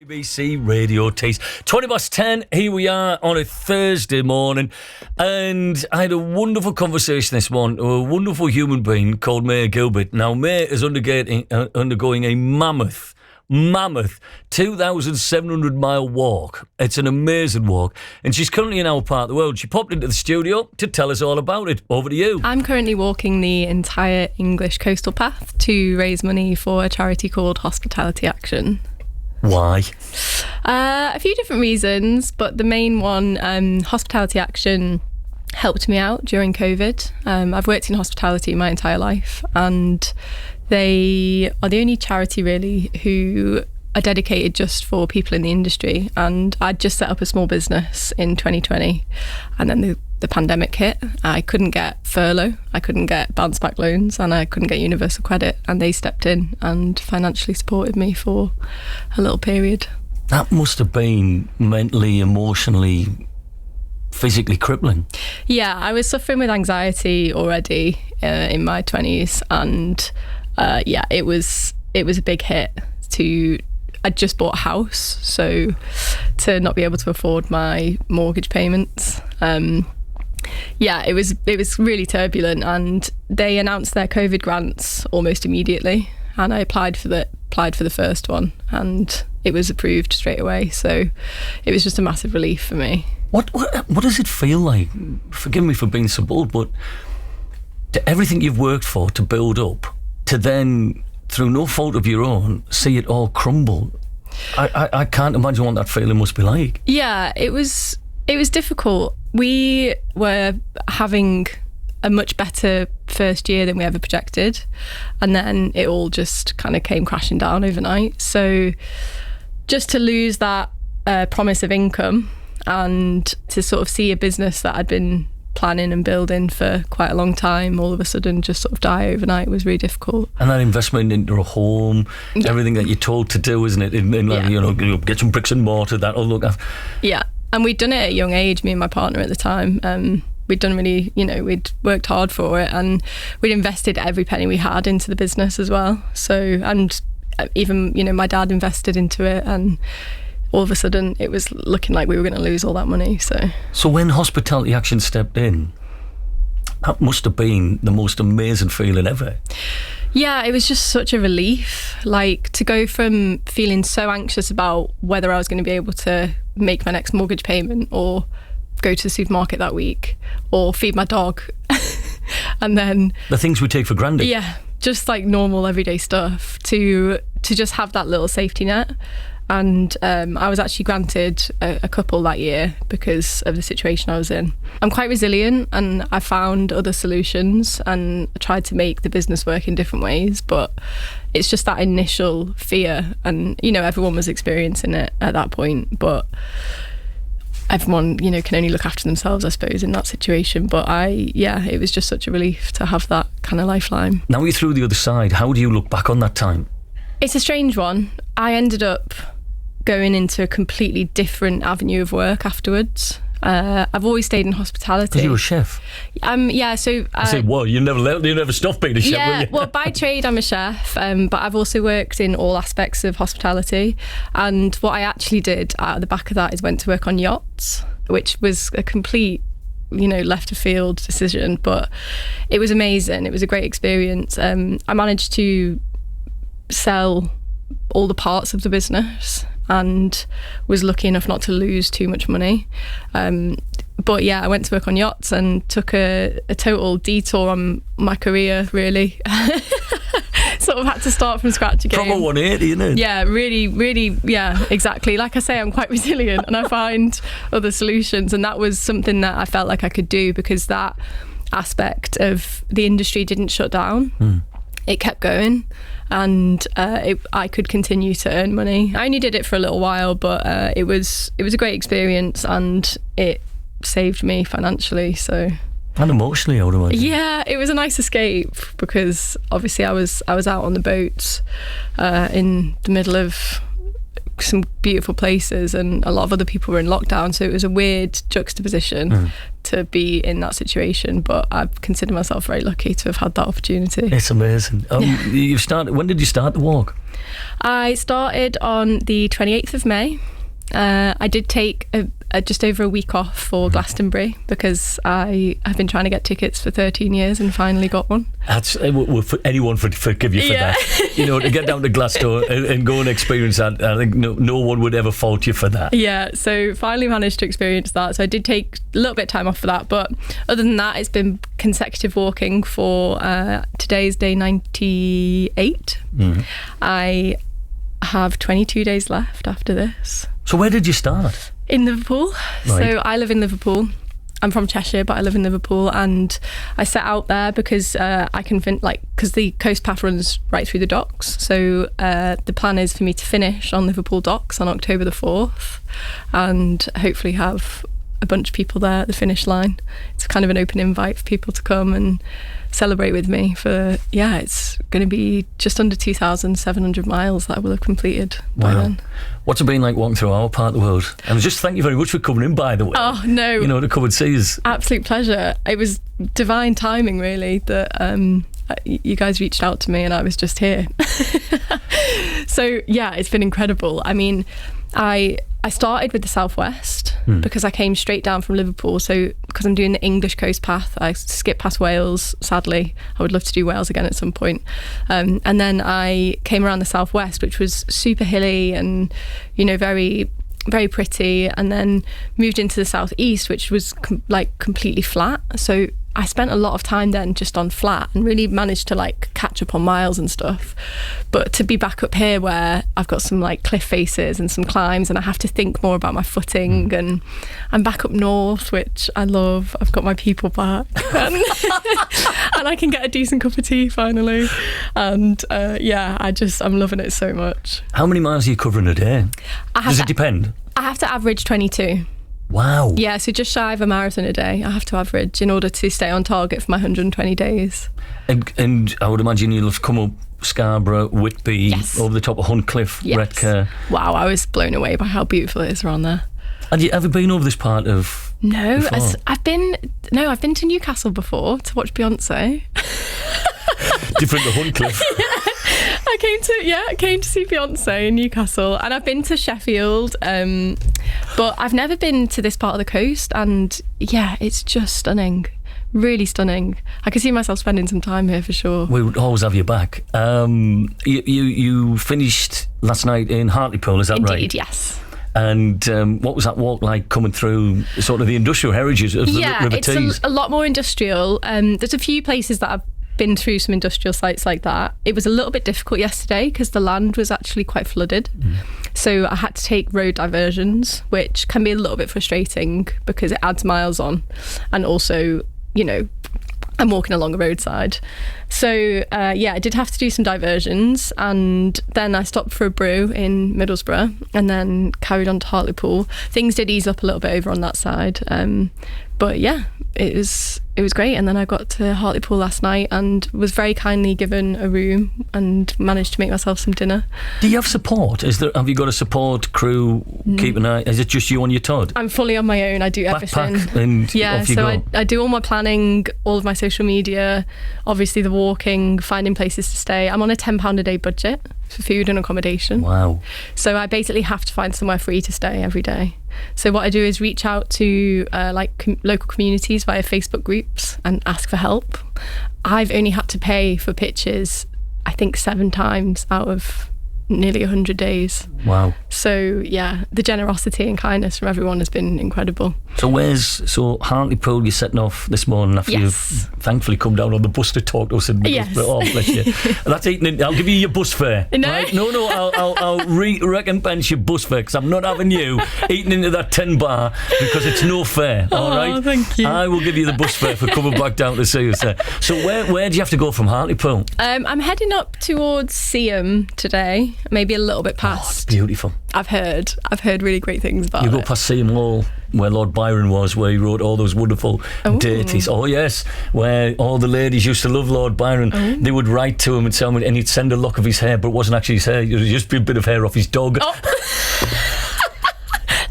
BBC Radio Tees. 20 past 10, here we are on a Thursday morning, and I had a wonderful conversation this morning with a wonderful human being called May Gilbert. Now, May is undergoing a mammoth 2,700 mile walk. It's an amazing walk, and she's currently in our part of the world. She popped into the studio to tell us all about it. Over to you. I'm currently walking the entire English coastal path to raise money for a charity called Hospitality Action. Why? A few different reasons, but the main one, Hospitality Action helped me out during COVID. I've worked in hospitality my entire life, and they are the only charity really who are dedicated just for people in the industry. And I'd just set up a small business in 2020, and then the pandemic hit. I couldn't get furlough, I couldn't get bounce back loans, and I couldn't get universal credit, and they stepped in and financially supported me for a little period. That must have been mentally, emotionally, physically crippling. Yeah, I was suffering with anxiety already in my 20s, and it was a big hit. I'd just bought a house, so to not be able to afford my mortgage payments, it was really turbulent. And they announced their COVID grants almost immediately, and I applied for the first one, and it was approved straight away. So it was just a massive relief for me. What does it feel like? Forgive me for being so bold, but to everything you've worked for to build up, to then, through no fault of your own, see it all crumble. I can't imagine what that feeling must be like. Yeah, it was difficult. We were having a much better first year than we ever projected, and then it all just kind of came crashing down overnight. So just to lose that promise of income, and to sort of see a business that I'd been planning and building for quite a long time all of a sudden just sort of die overnight was really difficult. And that investment into a home, everything that you're told to do, isn't it? Get some bricks and mortar, that'll look after. Yeah, and we'd done it at a young age, me and my partner at the time. We'd done really, we'd worked hard for it, and we'd invested every penny we had into the business as well. So, and even, my dad invested into it, and all of a sudden it was looking like we were going to lose all that money. So when Hospitality Action stepped in, that must have been the most amazing feeling ever. Yeah, it was just such a relief, like to go from feeling so anxious about whether I was going to be able to make my next mortgage payment, or go to the supermarket that week, or feed my dog. And then the things we take for granted. Yeah, just like normal everyday stuff, to just have that little safety net. And I was actually granted a couple that year because of the situation I was in. I'm quite resilient, and I found other solutions and tried to make the business work in different ways, but it's just that initial fear, and everyone was experiencing it at that point, but everyone can only look after themselves, I suppose, in that situation. But it was just such a relief to have that kind of lifeline. Now you're through the other side, how do you look back on that time? It's a strange one. I ended up going into a completely different avenue of work afterwards. I've always stayed in hospitality. Because you were a chef. Yeah, so... I said, well, you never stopped being a chef, will you? Well, by trade I'm a chef, but I've also worked in all aspects of hospitality. And what I actually did out of the back of that is went to work on yachts, which was a complete left of field decision, but it was amazing. It was a great experience. I managed to sell all the parts of the business, and was lucky enough not to lose too much money. But yeah, I went to work on yachts and took a total detour on my career, really. Sort of had to start from scratch again. Proper 180, isn't it? Yeah, really, really, yeah, exactly. Like I say, I'm quite resilient, and I find other solutions, and that was something that I felt like I could do, because that aspect of the industry didn't shut down. It kept going, and I could continue to earn money. I only did it for a little while, but it was a great experience, and it saved me financially. So, and emotionally, I would imagine. Yeah, it was a nice escape, because obviously I was out on the boats in the middle of some beautiful places, and a lot of other people were in lockdown, so it was a weird juxtaposition to be in that situation. But I consider myself very lucky to have had that opportunity. It's amazing. You started. When did you start the walk? I started on the 28th of May. I did take just over a week off for Glastonbury because I have been trying to get tickets for 13 years and finally got one. That's for anyone forgive you for that. To get down to Glasgow and go and experience that. I think no one would ever fault you for that. Yeah, so finally managed to experience that. So I did take a little bit of time off for that, but other than that, it's been consecutive walking for today's day 98. I have 22 days left after this. So where did you start? In Liverpool. Right. So I live in Liverpool. I'm from Cheshire, but I live in Liverpool, and I set out there because I can because the coast path runs right through the docks. So the plan is for me to finish on Liverpool docks on October the 4th, and hopefully have a bunch of people there at the finish line. It's kind of an open invite for people to come and celebrate with me it's going to be just under 2,700 miles that I will have completed by then. What's it been like walking through our part of the world? And just thank you very much for coming in, by the way. Oh, no. To come and see us. Absolute pleasure. It was divine timing, really, that you guys reached out to me and I was just here. So, yeah, it's been incredible. I mean, I started with the Southwest because I came straight down from Liverpool. So because I'm doing the English coast path, I skipped past Wales, sadly. I would love to do Wales again at some point. And then I came around the Southwest, which was super hilly and, very, very pretty. And then moved into the Southeast, which was completely flat. So I spent a lot of time then just on flat and really managed to catch up on miles and stuff. But to be back up here where I've got some cliff faces and some climbs and I have to think more about my footing, and I'm back up north, which I love. I've got my people back and I can get a decent cup of tea finally. And I'm loving it so much. How many miles are you covering a day? Does it depend? I have to average 22. Wow. Yeah, so just shy of a marathon a day I have to average in order to stay on target for my 120 days. And I would imagine you'll have come up Scarborough, Whitby, over the top of Huntcliffe, Redcar. Wow, I was blown away by how beautiful it is around there. Had you ever been over this part of... No, I've been to Newcastle before to watch Beyonce. Different to Huntcliffe. I came to see Beyonce in Newcastle, and I've been to Sheffield, but I've never been to this part of the coast, and it's just stunning, really stunning. I can see myself spending some time here for sure. We would always have you back. You finished last night in Hartlepool, is that right? Indeed, yes. And what was that walk like coming through sort of the industrial heritage of the River Tees? It's a lot more industrial. There's a few places that I've been through some industrial sites like that. It was a little bit difficult yesterday because the land was actually quite flooded. So I had to take road diversions, which can be a little bit frustrating because it adds miles on. And also, I'm walking along a roadside. So, I did have to do some diversions, and then I stopped for a brew in Middlesbrough and then carried on to Hartlepool. Things did ease up a little bit over on that side. But it was great. And then I got to Hartlepool last night and was very kindly given a room and managed to make myself some dinner. Do you have support? Have you got a support crew? Keep an eye. Is it just you on your Todd? I'm fully on my own. I do everything. Backpack and off you go. I do all my planning, all of my social media, obviously the walking, finding places to stay. I'm on a £10 a day budget for food and accommodation. Wow. So I basically have to find somewhere free to stay every day. So what I do is reach out to local communities via Facebook groups and ask for help. I've only had to pay for pitches, I think 7 times out of nearly 100 days. Wow. So the generosity and kindness from everyone has been incredible. So Hartlepool, you're setting off this morning after you've thankfully come down on the bus to talk to us in Middlesbrough. Oh, bless you. That's eating. I'll give you your bus fare. No, right? No, I'll recompense your bus fare because I'm not having you eating into that 10 bar because it's no fare. All right. Oh, thank you. I will give you the bus fare for coming back down to see us there. So where do you have to go from Hartlepool? I'm heading up towards Seaham today, maybe a little bit past. Oh, it's beautiful. I've heard really great things about it. You go past Seaham Hall. where Lord Byron was, where he wrote all those wonderful dirties. Oh yes, where all the ladies used to love Lord Byron. They would write to him and tell him, and he'd send a lock of his hair, but it wasn't actually his hair. It was just a bit of hair off his dog.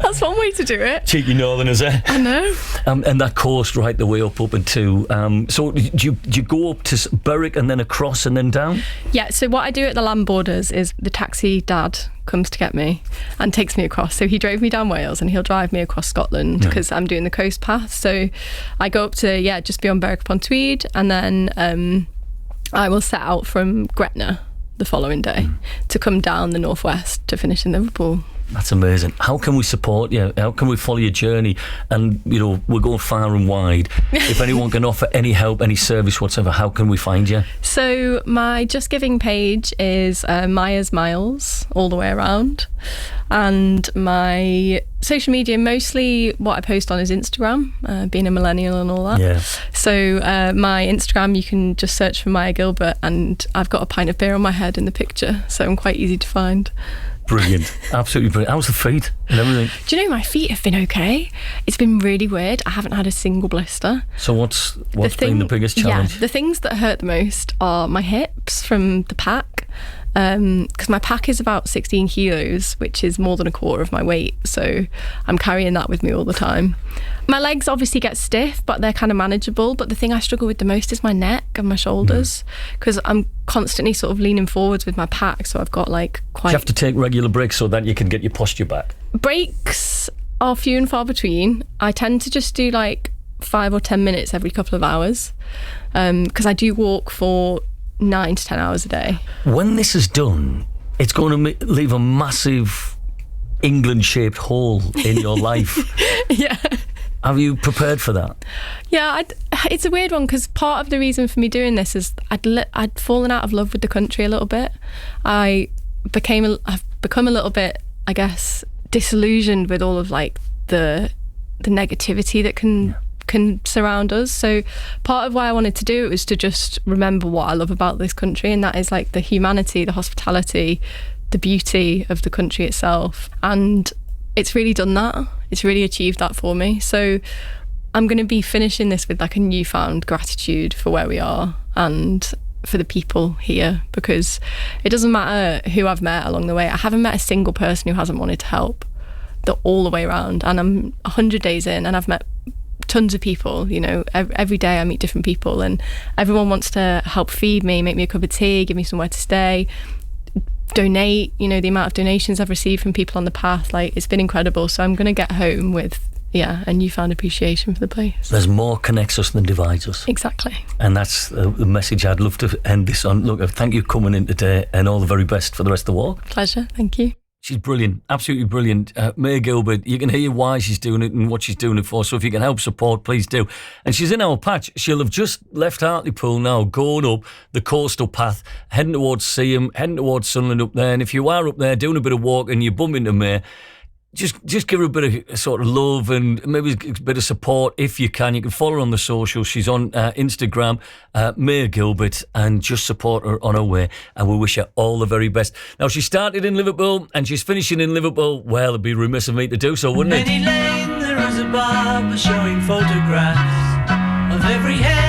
That's one way to do it. Cheeky Northerners, eh? I know. And that coast right the way up into. So do you go up to Berwick and then across and then down? Yeah. So what I do at the land borders is the taxi dad comes to get me and takes me across. So he drove me down Wales and he'll drive me across Scotland because I'm doing the coast path. So I go up to just beyond Berwick upon Tweed, and then I will set out from Gretna the following day to come down the northwest to finish in Liverpool. That's amazing. How can we support you? How can we follow your journey? And, we're going far and wide. If anyone can offer any help, any service whatsoever, how can we find you? So my Just Giving page is Maya's Miles, all the way around. And my social media, mostly what I post on is Instagram, being a millennial and all that. Yeah. So my Instagram, you can just search for Maya Gilbert, and I've got a pint of beer on my head in the picture, so I'm quite easy to find. Brilliant. Absolutely brilliant. How's the feet and everything? Do you know, my feet have been okay. It's been really weird. I haven't had a single blister. So what's been the biggest challenge? Yeah, the things that hurt the most are my hips from the pack. Because my pack is about 16 kilos, which is more than a quarter of my weight, so I'm carrying that with me all the time. My legs obviously get stiff, but they're kind of manageable. But the thing I struggle with the most is my neck and my shoulders, because I'm constantly sort of leaning forwards with my pack, so I've got quite... Do you have to take regular breaks so that you can get your posture back? Breaks are few and far between. I tend to just do 5 or 10 minutes every couple of hours, because I do walk for 9 to 10 hours a day. When this is done, it's going to leave a massive England-shaped hole in your life. Yeah. Have you prepared for that? Yeah, it's a weird one, because part of the reason for me doing this is I'd fallen out of love with the country a little bit. I've become a little bit, I guess, disillusioned with all of the negativity that can surround us. So part of why I wanted to do it was to just remember what I love about this country, and that is the humanity, the hospitality, the beauty of the country itself. And it's really done that. It's really achieved that for me. So I'm going to be finishing this with a newfound gratitude for where we are and for the people here, because it doesn't matter who I've met along the way. I haven't met a single person who hasn't wanted to help. They're all the way around, and I'm 100 days in and I've met tons of people. Every day I meet different people, and everyone wants to help feed me, make me a cup of tea, give me somewhere to stay, donate. The amount of donations I've received from people on the path, it's been incredible. So I'm going to get home with a newfound appreciation for the place. There's more connects us than divides us. Exactly. And that's the message I'd love to end this on. Look, thank you for coming in today, and all the very best for the rest of the walk. Pleasure. Thank you. She's brilliant, absolutely brilliant. Maya Gilbert, you can hear why she's doing it and what she's doing it for, so if you can help support, please do. And she's in our patch. She'll have just left Hartlepool now, going up the coastal path, heading towards Seaham, heading towards Sunderland up there. And if you are up there doing a bit of walk and you bump into Maya, just give her a bit of sort of love and maybe a bit of support if you can. You can follow her on the socials. She's on Instagram, Maya Gilbert, and just support her on her way. And we wish her all the very best. Now, she started in Liverpool and she's finishing in Liverpool. Well, it'd be remiss of me to do so, wouldn't it? Penny Lane, there is a barber showing photographs of every hair